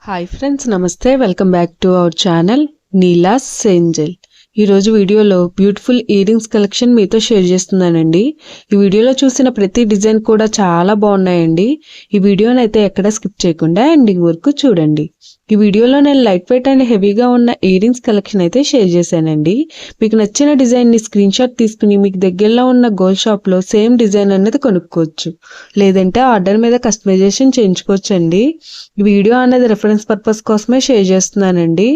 Hi friends, నమస్తే. Welcome back to our channel Neela's Angel. ఈరోజు వీడియోలో బ్యూటిఫుల్ ఇయర్ రింగ్స్ కలెక్షన్ మీతో షేర్ చేస్తున్నానండి. ఈ వీడియోలో చూసిన ప్రతి డిజైన్ కూడా చాలా బాగున్నాయండి. ఈ వీడియోని అయితే ఎక్కడ స్కిప్ చేయకుండా ఎండింగ్ వరకు చూడండి. ఈ వీడియోలో నేను లైట్ వెయిట్ అండ్ హెవీగా ఉన్న ఇయర్ రింగ్స్ కలెక్షన్ అయితే షేర్ చేశానండి. మీకు నచ్చిన డిజైన్ని స్క్రీన్ షాట్ తీసుకుని మీకు దగ్గరలో ఉన్న గోల్డ్ షాప్లో సేమ్ డిజైన్ అనేది కొనుక్కోవచ్చు, లేదంటే ఆర్డర్ మీద కస్టమైజేషన్ చేయించుకోవచ్చు అండి. ఈ వీడియో అనేది రెఫరెన్స్ పర్పస్ కోసమే షేర్ చేస్తున్నానండి.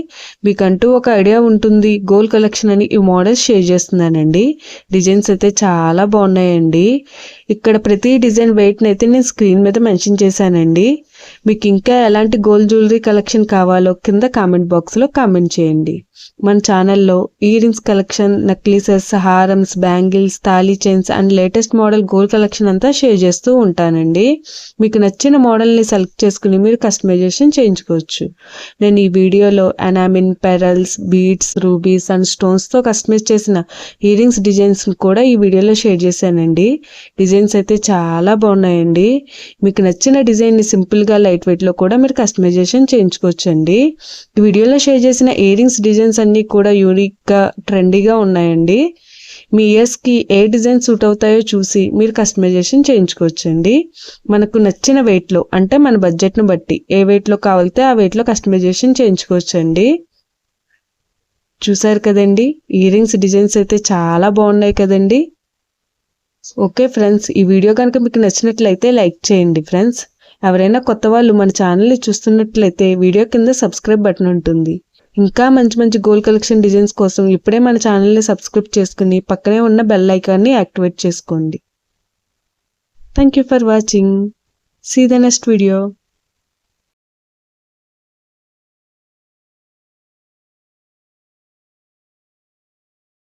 మీకంటూ ఒక ఐడియా ఉంటుంది గోల్డ్ కలెక్షన్ అని ఈ మోడల్స్ షేర్ చేస్తున్నానండి. డిజైన్స్ అయితే చాలా బాగున్నాయండి. ఇక్కడ ప్రతి డిజైన్ వెయిట్ని అయితే నేను స్క్రీన్ మీద మెన్షన్ చేశానండి. మీకు ఇంకా ఎలాంటి గోల్డ్ జ్యువెలరీ కలెక్షన్ కావాలో కింద కామెంట్ బాక్స్లో కామెంట్ చేయండి. మన ఛానల్లో ఇయర్ రింగ్స్ కలెక్షన్, నెక్లెసెస్, హారమ్స్, bangles, thali chains and latest model gold collection అంతా షేర్ చేస్తూ ఉంటానండి. మీకు నచ్చిన మోడల్ని సెలెక్ట్ చేసుకుని మీరు కస్టమైజేషన్ చేయించుకోవచ్చు. నేను ఈ వీడియోలో enamel, pearls, beads, rubies and స్టోన్స్తో కస్టమైజ్ చేసిన ఇయర్ రింగ్స్ డిజైన్స్ కూడా ఈ వీడియోలో షేర్ చేశానండి. డిజైన్స్ అయితే చాలా బాగున్నాయండి. మీకు నచ్చిన డిజైన్ని సింపుల్గా లైట్ వెయిట్లో కూడా మీరు కస్టమైజేషన్ చేయించుకోవచ్చండి. ఈ వీడియోలో షేర్ చేసిన ఇయర్ రింగ్స్ డిజైన్స్ అన్నీ కూడా యూనిక్గా, ట్రెండీగా ఉన్నాయండి. మీ ఇయర్స్కి ఏ డిజైన్ సూట్ అవుతాయో చూసి మీరు కస్టమైజేషన్ చేయించుకోవచ్చండి. మనకు నచ్చిన వెయిట్లో, అంటే మన బడ్జెట్ను బట్టి ఏ వెయిట్లో కావాలితే ఆ వెయిట్లో కస్టమైజేషన్ చేయించుకోవచ్చండి. చూసారు కదండి, ఇయర్ రింగ్స్ డిజైన్స్ అయితే చాలా బాగున్నాయి కదండి. ఓకే ఫ్రెండ్స్, ఈ వీడియో కనుక మీకు నచ్చినట్లయితే లైక్ చేయండి ఫ్రెండ్స్. ఎవరైనా కొత్త వాళ్ళు మన ఛానల్ని చూస్తున్నట్లయితే వీడియో కింద సబ్స్క్రైబ్ బటన్ ఉంటుంది. ఇంకా మంచి మంచి గోల్డ్ కలెక్షన్ డిజైన్స్ కోసం ఇప్పుడే మన ఛానల్ని సబ్స్క్రైబ్ చేసుకుని పక్కనే ఉన్న బెల్ ఐకాన్ని యాక్టివేట్ చేసుకోండి. Thank you for watching. See the next video.